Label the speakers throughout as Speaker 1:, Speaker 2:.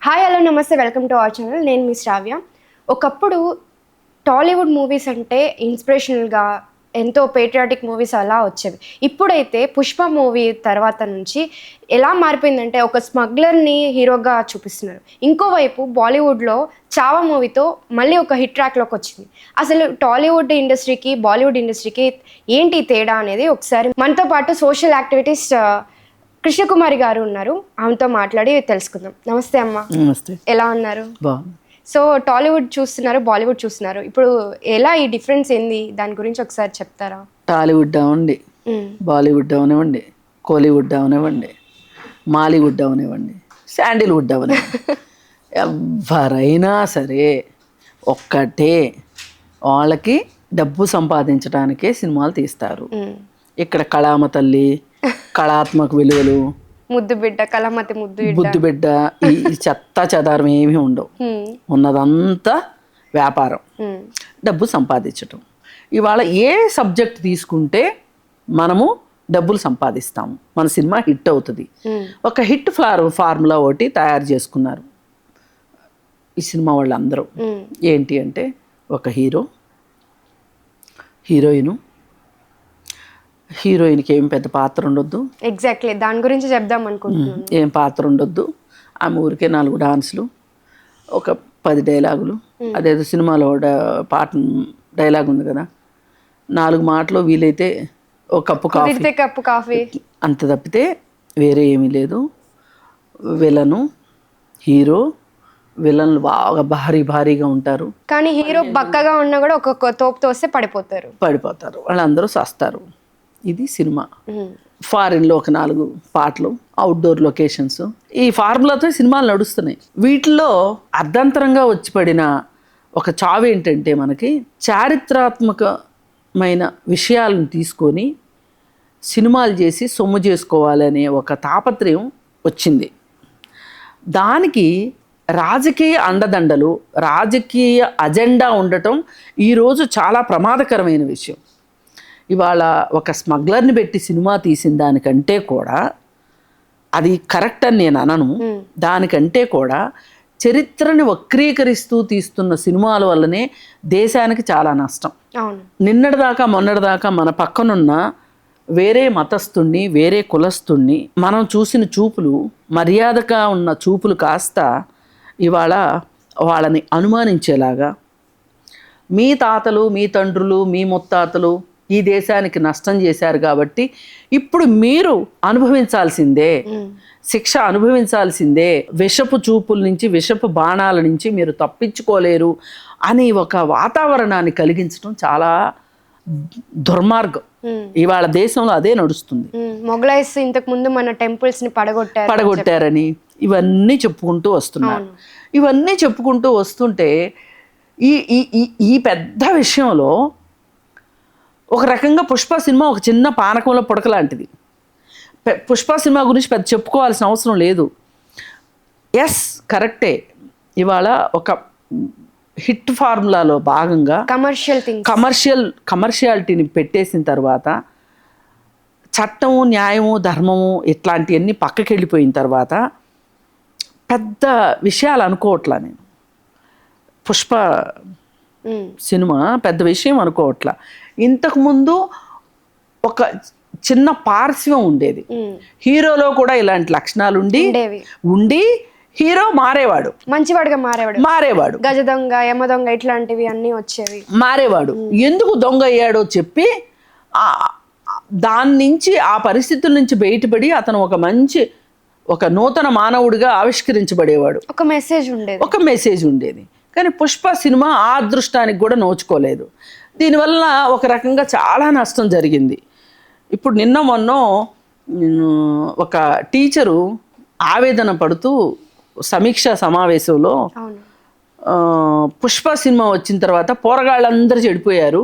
Speaker 1: Hi hello నమస్తే welcome to our channel. నేను మీ శ్రావ్య. ఒకప్పుడు టాలీవుడ్ మూవీస్ అంటే ఇన్స్పిరేషనల్గా ఎంతో పేట్రియాటిక్ మూవీస్ అలా వచ్చేవి. ఇప్పుడైతే పుష్ప మూవీ తర్వాత నుంచి ఎలా మారిపోయిందంటే ఒక స్మగ్లర్ని హీరోగా చూపిస్తున్నారు. ఇంకోవైపు బాలీవుడ్లో చావా మూవీతో మళ్ళీ ఒక హిట్ ట్రాక్లోకి వచ్చింది. అసలు టాలీవుడ్ ఇండస్ట్రీకి బాలీవుడ్ ఇండస్ట్రీకి ఏంటి తేడా అనేది ఒకసారి మనతో పాటు సోషల్ యాక్టివిటీస్ కృష్ణకుమారి గారు ఉన్నారు. ఆమెతో మాట్లాడి తెలుసుకుందాం. నమస్తే అమ్మ.
Speaker 2: నమస్తే.
Speaker 1: ఎలా ఉన్నారు?
Speaker 2: బాగుంది.
Speaker 1: సో టాలీవుడ్ చూస్తున్నారు, బాలీవుడ్ చూస్తున్నారు. ఇప్పుడు ఎలా ఈ డిఫరెన్స్ ఏంది, దాని గురించి ఒకసారి చెప్తారా?
Speaker 2: టాలీవుడ్ అవనివ్వండి, బాలీవుడ్ అవనివ్వండి, కోలీవుడ్ అవనివ్వండి, మాలీవుడ్ అవనివ్వండి, శాండిల్వుడ్ అవనివ్వండి, ఎవరైనా సరే ఒక్కటే, వాళ్ళకి డబ్బు సంపాదించడానికే సినిమాలు తీస్తారు. ఇక్కడ కళామ తల్లి, కళాత్మక విలువలు,
Speaker 1: ముద్దు బిడ్డ, కళామతి
Speaker 2: బుద్ధి బిడ్డ, ఈ చెత్త చెదారం ఏమీ ఉండవు. ఉన్నదంతా వ్యాపారం, డబ్బు సంపాదించటం. ఇవాళ ఏ సబ్జెక్ట్ తీసుకుంటే మనము డబ్బులు సంపాదిస్తాము, మన సినిమా హిట్ అవుతుంది. ఒక హిట్ ఫార్ములా ఒకటి తయారు చేసుకున్నారు ఈ సినిమా వాళ్ళందరూ. ఏంటి అంటే ఒక హీరో, హీరోయిన్కి ఏం పెద్ద పాత్ర ఉండొద్దు.
Speaker 1: ఎగ్జాక్ట్లీ దాని గురించి చెప్దాం అనుకుంటున్నాను.
Speaker 2: ఏం పాత్ర ఉండొద్దు. ఆమె ఊరికే 4 డాన్సులు, ఒక 10 డైలాగులు. అదేదో సినిమాలో పాట డైలాగ్ ఉంది కదా, 4 మాటలు, వీలైతే ఒక కప్పు కాఫీ, అంత తప్పితే వేరే ఏమీ లేదు. విలను, హీరో, విలన్లు బాగా భారీగా ఉంటారు.
Speaker 1: కానీ హీరో బక్కగా ఉన్నా కూడా ఒక్కొక్క తోపుతో వస్తే పడిపోతారు.
Speaker 2: వాళ్ళందరూ సస్తారు. ఇది సినిమా. ఫారిన్లో ఒక 4 పాటలు, అవుట్డోర్ లొకేషన్స్, ఈ ఫార్ములాతో సినిమాలు నడుస్తున్నాయి. వీటిల్లో అర్ధంతరంగా వచ్చి పడిన ఒక చావు ఏంటంటే, మనకి చారిత్రాత్మకమైన విషయాలను తీసుకొని సినిమాలు చేసి సొమ్ము చేసుకోవాలనే ఒక తాపత్రయం వచ్చింది. దానికి రాజకీయ అండదండలు, రాజకీయ అజెండా ఉండటం ఈరోజు చాలా ప్రమాదకరమైన విషయం. ఇవాళ ఒక స్మగ్లర్ని పెట్టి సినిమా తీసిన దానికంటే కూడా, అది కరెక్ట్ అని నేను అనను, దానికంటే కూడా చరిత్రని వక్రీకరిస్తూ తీస్తున్న సినిమాల వల్లనే దేశానికి చాలా నష్టం. మొన్నటిదాకా మన పక్కనున్న వేరే మతస్థుణ్ణి, వేరే కులస్తుణ్ణి మనం చూసిన చూపులు, మర్యాదగా ఉన్న చూపులు కాస్త ఇవాళ వాళ్ళని అనుమానించేలాగా, మీ తాతలు, మీ తండ్రులు, మీ ముత్తాతలు ఈ దేశానికి నష్టం చేశారు కాబట్టి ఇప్పుడు మీరు అనుభవించాల్సిందే, శిక్ష అనుభవించాల్సిందే, విషపు చూపుల నుంచి, విషపు బాణాల నుంచి మీరు తప్పించుకోలేరు అని ఒక వాతావరణాన్ని కలిగించడం చాలా దుర్మార్గం. ఇవాళ దేశంలో అదే నడుస్తుంది.
Speaker 1: మొఘలైస్ ఇంతకు ముందు మన టెంపుల్స్ ని
Speaker 2: పడగొట్టారని ఇవన్నీ చెప్పుకుంటూ వస్తున్నారు. ఇవన్నీ చెప్పుకుంటూ వస్తుంటే ఈ పెద్ద విషయంలో ఒక రకంగా పుష్ప సినిమా ఒక చిన్న పానకంలో పుడక లాంటిది. పుష్ప సినిమా గురించి పెద్ద చెప్పుకోవాల్సిన అవసరం లేదు. ఎస్, కరెక్టే. ఇవాళ ఒక హిట్ ఫార్ములాలో భాగంగా కమర్షియాలిటీని పెట్టేసిన తర్వాత, చట్టము, న్యాయము, ధర్మము ఇట్లాంటివన్నీ పక్కకి వెళ్ళిపోయిన తర్వాత పెద్ద విషయాలు అనుకోవట్లా నేను. పుష్ప సినిమా పెద్ద విషయం అనుకోవట్లా. ఇంతకుముందు ఒక చిన్న పార్శ్వం ఉండేది. హీరోలో కూడా ఇలాంటి లక్షణాలు ఉండి హీరో మారేవాడు,
Speaker 1: మంచివాడుగా మారేవాడు. గజ దొంగ, యమ దొంగ ఇట్లాంటివి అన్నీ వచ్చేవి.
Speaker 2: మారేవాడు. ఎందుకు దొంగ అయ్యాడో చెప్పి దాని నుంచి, ఆ పరిస్థితుల నుంచి బయటపడి అతను ఒక నూతన మానవుడిగా ఆవిష్కరించబడేవాడు. ఒక మెసేజ్ ఉండేది. కానీ పుష్ప సినిమా ఆ అదృష్టానికి కూడా నోచుకోలేదు. దీనివల్ల ఒక రకంగా చాలా నష్టం జరిగింది. ఇప్పుడు మొన్న ఒక టీచరు ఆవేదన పడుతూ సమీక్షా సమావేశంలో, పుష్ప సినిమా వచ్చిన తర్వాత పోరగాళ్ళందరూ చెడిపోయారు,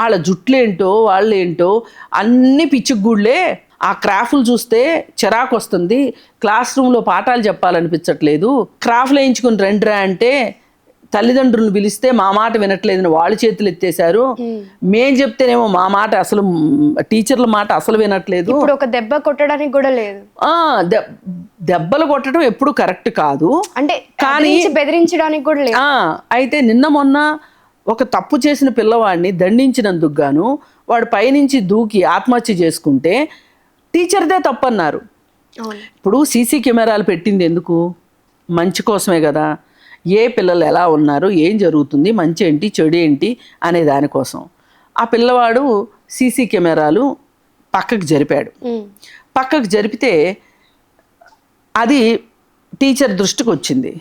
Speaker 2: వాళ్ళ జుట్లేంటో వాళ్ళేంటో అన్ని పిచ్చిగుళ్ళే, ఆ క్రాఫ్లు చూస్తే చిరాకు వస్తుంది, క్లాస్ రూమ్లో పాఠాలు చెప్పాలనిపించట్లేదు, క్రాఫ్లు వేయించుకుని రండిరా అంటే తల్లిదండ్రులను పిలిస్తే మా మాట వినట్లేదని వాళ్ళు చేతులు ఎత్తేశారు. మేం చెప్తేనేమో మా మాట అసలు, టీచర్ల మాట అసలు వినట్లేదు.
Speaker 1: ఒక దెబ్బ కొట్టడానికి కూడా లేదు.
Speaker 2: దెబ్బలు కొట్టడం ఎప్పుడు కరెక్ట్ కాదు.
Speaker 1: అంటే
Speaker 2: కానీ
Speaker 1: బెదిరించడానికి కూడా లేదు.
Speaker 2: అయితే నిన్న మొన్న ఒక తప్పు చేసిన పిల్లవాడిని దండించినందుకు గాను వాడు పైనుంచి దూకి ఆత్మహత్య చేసుకుంటే టీచర్దే తప్పన్నారు. ఇప్పుడు సీసీ కెమెరాలు పెట్టింది ఎందుకు? మంచి కోసమే కదా. ఏ పిల్లలు ఎలా ఉన్నారు, ఏం జరుగుతుంది, మంచి ఏంటి చెడు ఏంటి అనే దానికోసం. ఆ పిల్లవాడు సీసీ కెమెరాలు పక్కకు జరిపాడు. పక్కకు జరిపితే అది టీచర్ దృష్టికి వచ్చింది.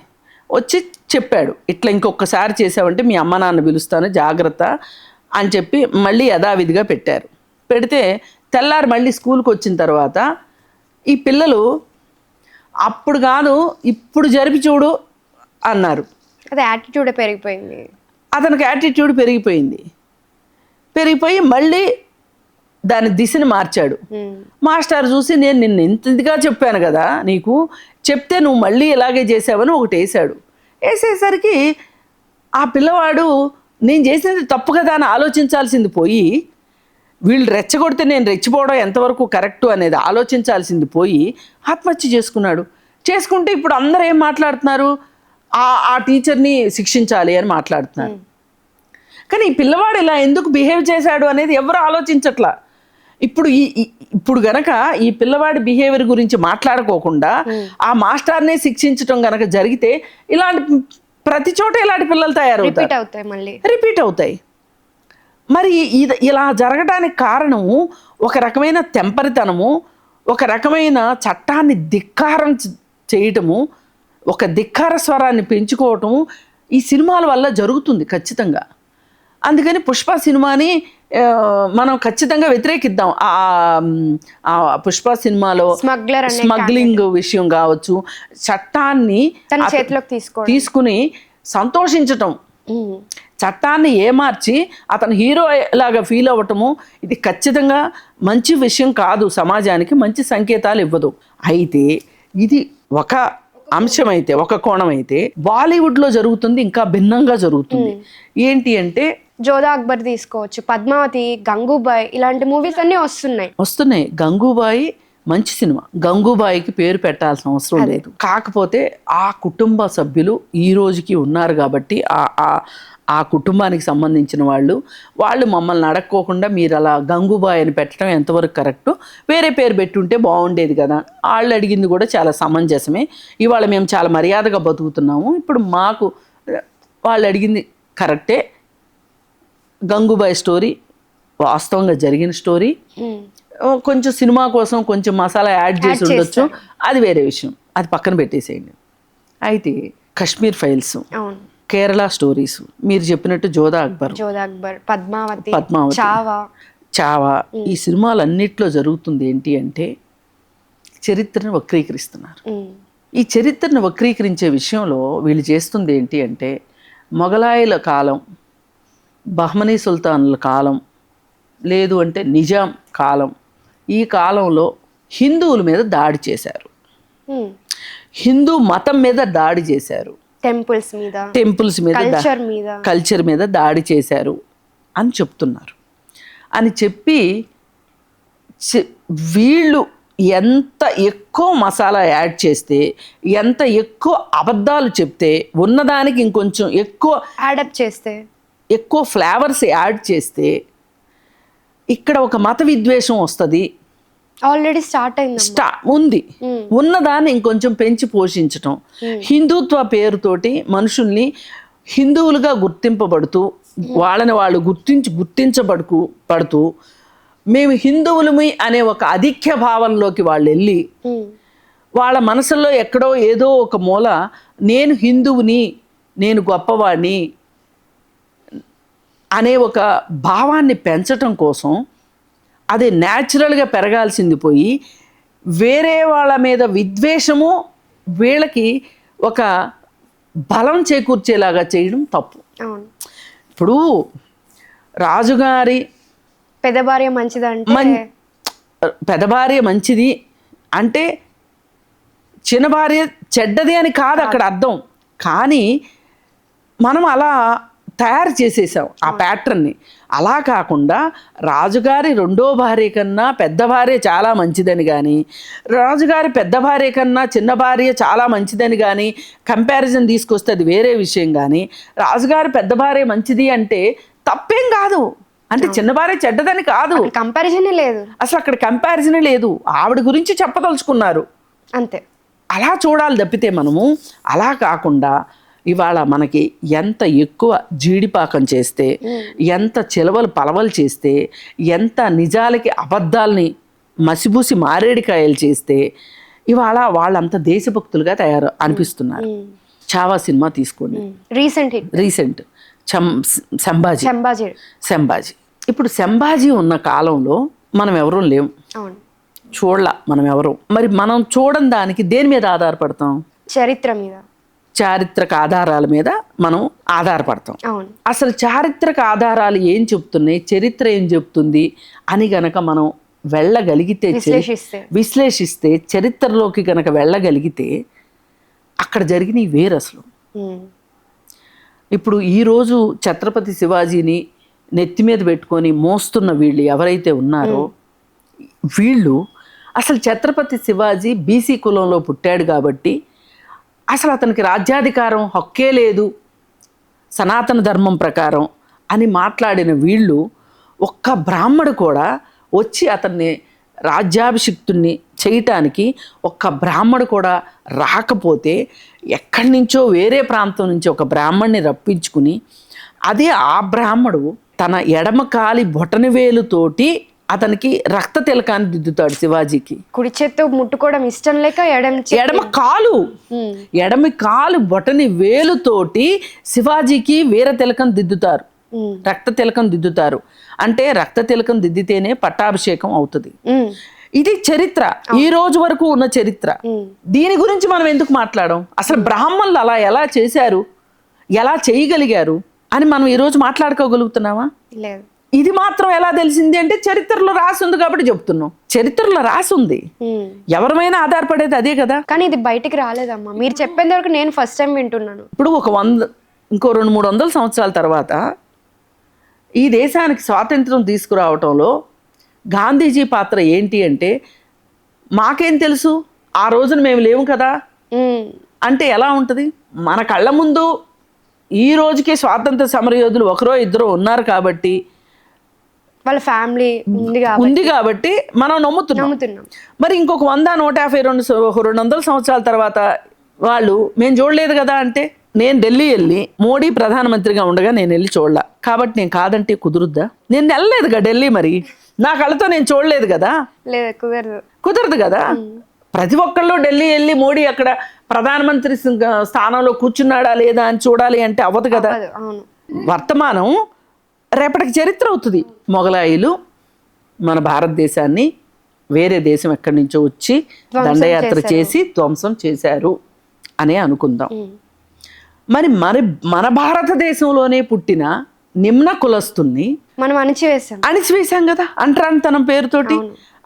Speaker 2: వచ్చి చెప్పాడు, ఇట్లా ఇంకొకసారి చేసావంటే మీ అమ్మ నాన్న పిలుస్తాను జాగ్రత్త అని చెప్పి మళ్ళీ యథావిధిగా పెట్టారు. పెడితే తెల్లారి మళ్ళీ స్కూల్కి వచ్చిన తర్వాత ఈ పిల్లలు అప్పుడు కాదు ఇప్పుడు జరిపి చూడు అన్నారు.
Speaker 1: అది యాటిట్యూడ్ పెరిగిపోయింది.
Speaker 2: అతనికి యాటిట్యూడ్ పెరిగిపోయి మళ్ళీ దాని దిశని మార్చాడు. మాస్టర్ చూసి నేను నిన్ను ఇంతగా చెప్పాను కదా, నీకు చెప్తే నువ్వు మళ్ళీ ఇలాగే చేసావని ఒకటి వేసాడు. వేసేసరికి ఆ పిల్లవాడు నేను చేసింది తప్పు కదా అని ఆలోచించాల్సింది పోయి, వీళ్ళు రెచ్చగొడితే నేను రెచ్చిపోవడం ఎంతవరకు కరెక్టు అనేది ఆలోచించాల్సింది పోయి ఆత్మహత్య చేసుకుంటే ఇప్పుడు అందరూ ఏం మాట్లాడుతున్నారు, ఆ టీచర్ని శిక్షించాలి అని మాట్లాడుతున్నారు. కానీ ఈ పిల్లవాడు ఇలా ఎందుకు బిహేవ్ చేశాడు అనేది ఎవరు ఆలోచించట్లా. ఇప్పుడు గనక ఈ పిల్లవాడి బిహేవియర్ గురించి మాట్లాడుకోకుండా ఆ మాస్టర్నే శిక్షించడం గనక జరిగితే ఇలాంటి ప్రతి చోట ఇలాంటి పిల్లలు రిపీట్ అవుతాయి. మరి ఇలా జరగడానికి కారణము ఒక రకమైన తెంపరితనము, ఒక రకమైన చట్టాన్ని ధిక్కారం చేయటము, ఒక ధిక్కార స్వరాన్ని పెంచుకోవటము ఈ సినిమాల వల్ల జరుగుతుంది ఖచ్చితంగా. అందుకని పుష్ప సినిమాని మనం ఖచ్చితంగా వ్యతిరేకిద్దాం. ఆ పుష్ప సినిమాలో స్మగ్లింగ్ విషయం కావచ్చు, చట్టాన్ని తీసుకుని సంతోషించటం, చట్టాన్ని ఏమార్చి అతను హీరో లాగా ఫీల్ అవ్వటము ఇది ఖచ్చితంగా మంచి విషయం కాదు, సమాజానికి మంచి సంకేతాలు ఇవ్వదు. అయితే ఇది ఒక అంశం అయితే, ఒక కోణం అయితే బాలీవుడ్లో జరుగుతుంది ఇంకా భిన్నంగా జరుగుతుంది. ఏంటి అంటే
Speaker 1: జోధా అక్బర్ తీసుకోవచ్చు, పద్మావతి, గంగూబాయ్ ఇలాంటి మూవీస్ అన్నీ వస్తున్నాయి.
Speaker 2: గంగూబాయి మంచి సినిమా, గంగూబాయికి పేరు పెట్టాల్సిన అవసరం లేదు. కాకపోతే ఆ కుటుంబ సభ్యులు ఈ రోజుకి ఉన్నారు కాబట్టి ఆ కుటుంబానికి సంబంధించిన వాళ్ళు మమ్మల్ని అడక్కోకుండా మీరు అలా గంగూబాయ్ అని పెట్టడం ఎంతవరకు కరెక్టు, వేరే పేరు పెట్టుంటే బాగుండేది కదా. వాళ్ళు అడిగింది కూడా చాలా సమంజసమే. ఇవాళ మేము చాలా మర్యాదగా బతుకుతున్నాము, ఇప్పుడు మాకు వాళ్ళు అడిగింది కరెక్టే. గంగూబాయ్ స్టోరీ వాస్తవంగా జరిగిన స్టోరీ, కొంచెం సినిమా కోసం కొంచెం మసాలా యాడ్ చేసి ఉండొచ్చు, అది వేరే విషయం, అది పక్కన పెట్టేసేయండి. అయితే కాశ్మీర్ ఫైల్స్, కేరళ స్టోరీస్, మీరు చెప్పినట్టు జోధా అక్బర్,
Speaker 1: పద్మావతి,
Speaker 2: చావా ఈ సినిమాలన్నిట్లో జరుగుతుంది ఏంటి అంటే చరిత్రను వక్రీకరిస్తున్నారు. ఈ చరిత్రను వక్రీకరించే విషయంలో వీళ్ళు చేస్తుంది ఏంటి అంటే మొఘలాయుల కాలం, బహ్మనీ సుల్తానుల కాలం, లేదు అంటే నిజాం కాలం, ఈ కాలంలో హిందువుల మీద దాడి చేశారు, హిందూ మతం మీద దాడి చేశారు, టెంపుల్స్ మీద కల్చర్ మీద దాడి చేశారు అని చెప్తున్నారు. అని చెప్పి వీళ్ళు ఎంత ఎక్కువ మసాలా యాడ్ చేస్తే, ఎంత ఎక్కువ అబద్ధాలు చెప్తే, ఉన్నదానికి ఇంకొంచెం ఎక్కువ
Speaker 1: యాడప్ చేస్తే,
Speaker 2: ఎక్కువ ఫ్లేవర్స్ యాడ్ చేస్తే ఇక్కడ ఒక మత విద్వేషం వస్తుంది.
Speaker 1: ఆల్రెడీ స్టార్ట్
Speaker 2: ఉంది. ఉన్నదాన్ని ఇంకొంచెం పెంచి పోషించటం, హిందుత్వ పేరుతోటి మనుషుల్ని హిందువులుగా గుర్తింపబడుతూ వాళ్ళని వాళ్ళు గుర్తించబడుతూ మేము హిందువులమి అనే ఒక అధిక్య భావంలోకి వాళ్ళు వెళ్ళి వాళ్ళ మనసుల్లో ఎక్కడో ఏదో ఒక మూల నేను హిందువుని, నేను గొప్పవాడిని అనే ఒక భావాన్ని పెంచటం కోసం అది న్యాచురల్గా పెరగాల్సింది పోయి వేరే వాళ్ళ మీద విద్వేషము వీళ్ళకి ఒక బలం చేకూర్చేలాగా చేయడం తప్పు. ఇప్పుడు రాజుగారి
Speaker 1: పెదభార్య
Speaker 2: మంచిది అంటే చిన్న భార్య చెడ్డది అని కాదు అక్కడ అర్థం. కానీ మనం అలా తయారు చేసేసాం ఆ ప్యాటర్న్ని. అలా కాకుండా రాజుగారి రెండో భార్య కన్నా పెద్ద భార్య చాలా మంచిదని కానీ, రాజుగారి పెద్ద భార్య కన్నా చిన్న భార్య చాలా మంచిదని కానీ కంపారిజన్ తీసుకొస్తే అది వేరే విషయం. కానీ రాజుగారి పెద్ద భార్య మంచిది అంటే తప్పేం కాదు, అంటే చిన్న భార్య చెడ్డదని కాదు,
Speaker 1: కంపారిజనే లేదు,
Speaker 2: అసలు అక్కడ కంపారిజనే లేదు. ఆవిడ గురించి చెప్పదలుచుకున్నారు
Speaker 1: అంతే.
Speaker 2: అలా చూడాలి తప్పితే మనము అలా కాకుండా ఇవాళ మనకి ఎంత ఎక్కువ జీడిపాకం చేస్తే, ఎంత చిలవలు పలవలు చేస్తే, ఎంత నిజాలకి అబద్ధాలని మసిబూసి మారేడికాయలు చేస్తే ఇవాళ వాళ్ళంత దేశభక్తులుగా అనిపిస్తున్నారు. చావా సినిమా తీసుకోండి, రీసెంట్ శంభాజీ. ఇప్పుడు శంభాజీ ఉన్న కాలంలో మనం ఎవరూ లేము, చూడలా మనం ఎవరు. మరి మనం చూడని దానికి దేని మీద ఆధారపడతాం? చారిత్రక ఆధారాల మీద మనం ఆధారపడతాం. అసలు చారిత్రక ఆధారాలు ఏం చెప్తున్నాయి, చరిత్ర ఏం చెప్తుంది అని గనక మనం వెళ్ళగలిగితే, విశ్లేషిస్తే, చరిత్రలోకి గనక వెళ్ళగలిగితే అక్కడ జరిగినవి వేరు అసలు. ఇప్పుడు ఈరోజు ఛత్రపతి శివాజీని నెత్తి మీద పెట్టుకొని మోస్తున్న వీళ్ళు ఎవరైతే ఉన్నారో వీళ్ళు అసలు ఛత్రపతి శివాజీ బీసీ కులంలో పుట్టాడు కాబట్టి అసలు అతనికి రాజ్యాధికారం హక్కే లేదు సనాతన ధర్మం ప్రకారం అని మాట్లాడిన వీళ్ళు, ఒక్క బ్రాహ్మడు కూడా వచ్చి అతన్ని రాజ్యాభిషిక్తుణ్ణి చేయటానికి ఒక్క బ్రాహ్మడు కూడా రాకపోతే ఎక్కడి నుంచో వేరే ప్రాంతం నుంచి ఒక బ్రాహ్మణ్ణి రప్పించుకుని అదే ఆ బ్రాహ్మడు తన ఎడమ కాలి బొటనవేలుతోటి అతనికి రక్త తిలకాన్ని దిద్దుతాడు శివాజీకి.
Speaker 1: కుడి చేత్తో ముట్టుకోవడం ఇష్టం లేక
Speaker 2: ఎడమ కాలు బొటని వేలుతోటి శివాజీకి వీర తిలకం దిద్దుతారు, రక్త తిలకం దిద్దుతారు. అంటే రక్త తిలకం దిద్దితేనే పట్టాభిషేకం అవుతుంది. ఇది చరిత్ర, ఈ రోజు వరకు ఉన్న చరిత్ర. దీని గురించి మనం ఎందుకు మాట్లాడం? అసలు బ్రాహ్మణులు అలా ఎలా చేశారు, ఎలా చేయగలిగారు అని మనం ఈరోజు మాట్లాడుకోగలుగుతున్నామా?
Speaker 1: లేదు.
Speaker 2: ఇది మాత్రం ఎలా తెలిసింది అంటే చరిత్రలో రాసి ఉంది కాబట్టి చెప్తున్నాం. చరిత్రలో రాసి ఉంది, ఎవరిమైనా ఆధారపడేది అదే కదా.
Speaker 1: కానీ ఇది బయటికి రాలేదమ్మా, మీరు చెప్పేంత వరకు నేను ఫస్ట్ టైం వింటున్నాను.
Speaker 2: ఇప్పుడు ఇంకో 200-300 సంవత్సరాల తర్వాత ఈ దేశానికి స్వాతంత్రం తీసుకురావటంలో గాంధీజీ పాత్ర ఏంటి అంటే, మాకేం తెలుసు, ఆ రోజున మేము లేవు కదా అంటే ఎలా ఉంటుంది? మన కళ్ళ ముందు ఈ రోజుకి స్వాతంత్ర సమరయోధులు ఒకరో ఇద్దరు ఉన్నారు కాబట్టి,
Speaker 1: వాళ్ళ ఫ్యామిలీ
Speaker 2: ఉంది కాబట్టి మనం నమ్ముతున్నాం. మరి ఇంకొక 100-150-200 సంవత్సరాల తర్వాత వాళ్ళు మేము చూడలేదు కదా అంటే, నేను ఢిల్లీ వెళ్ళి మోడీ ప్రధానమంత్రిగా ఉండగా నేను వెళ్ళి చూడలా కాబట్టి నేను కాదంటే కుదురుద్దా? నేను వెళ్ళలేదుగా ఢిల్లీ, మరి నా కళ్ళతో నేను చూడలేదు కదా, కుదరదు కదా. ప్రతి ఒక్కళ్ళు ఢిల్లీ వెళ్ళి మోడీ అక్కడ ప్రధానమంత్రి స్థానంలో కూర్చున్నాడా లేదా అని చూడాలి అంటే అవ్వదు కదా. వర్తమానం రేపటికి చరిత్ర అవుతుంది. మొఘలాయిలు మన భారతదేశాన్ని వేరే దేశం ఎక్కడి నుంచో వచ్చి దండయాత్ర చేసి ధ్వంసం చేశారు అనే అనుకుందాం. మరి మన భారతదేశంలోనే పుట్టిన నిమ్న కులస్తుల్ని
Speaker 1: మనం
Speaker 2: అణిచివేశాం కదా, అంటరానితనం పేరుతోటి,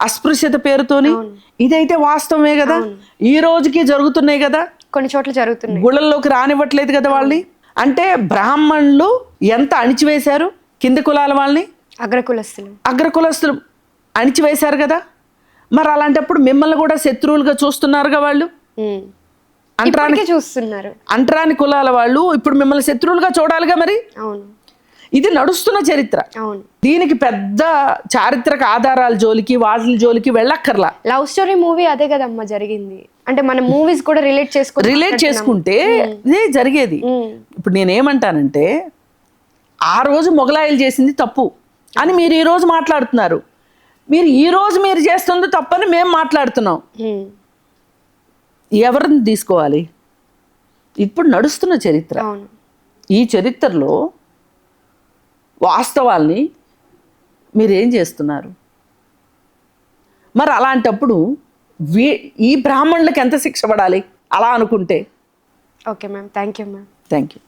Speaker 2: అస్పృశ్యత పేరుతోని. ఇదైతే వాస్తవమే కదా, ఈ రోజుకి జరుగుతున్నాయి కదా,
Speaker 1: కొన్ని చోట్ల జరుగుతున్నాయి.
Speaker 2: గుళ్ళల్లోకి రానివ్వట్లేదు కదా వాళ్ళని. అంటే బ్రాహ్మణులు ఎంత అణిచివేశారు కింది కులాల వాళ్ళని, అగ్రకులస్తులు అణిచివేశారు కదా. మరి అలాంటప్పుడు మిమ్మల్ని కూడా శత్రువులుగా చూస్తున్నారుగా వాళ్ళు. అంటరాని కులాల వాళ్ళు ఇప్పుడు మిమ్మల్ని శత్రువులుగా చూడాలిగా. మరి ఇది నడుస్తున్న చరిత్ర. దీనికి పెద్ద చారిత్రక ఆధారాల జోలికి వాటి జోలికి వెళ్ళక్కర్లా.
Speaker 1: లవ్ స్టోరీ మూవీ అదే కదమ్మా జరిగింది. అంటే మన మూవీస్ కూడా రిలేట్
Speaker 2: చేసుకుంటే ఇదే జరిగేది. ఇప్పుడు నేనేమంటానంటే, ఆ రోజు మొఘలాయిలు చేసింది తప్పు అని మీరు ఈ రోజు మాట్లాడుతున్నారు, మీరు ఈ రోజు మీరు చేస్తుంది తప్పని మేము మాట్లాడుతున్నాం. ఎవరిని తీసుకోవాలి? ఇప్పుడు నడుస్తున్న చరిత్ర. ఈ చరిత్రలో వాస్తవాల్ని మీరేం చేస్తున్నారు? మరి అలాంటప్పుడు ఈ బ్రాహ్మణులకు ఎంత శిక్ష పడాలి అలా అనుకుంటే?
Speaker 1: Okay ma'am, thank you ma'am.
Speaker 2: Thank you.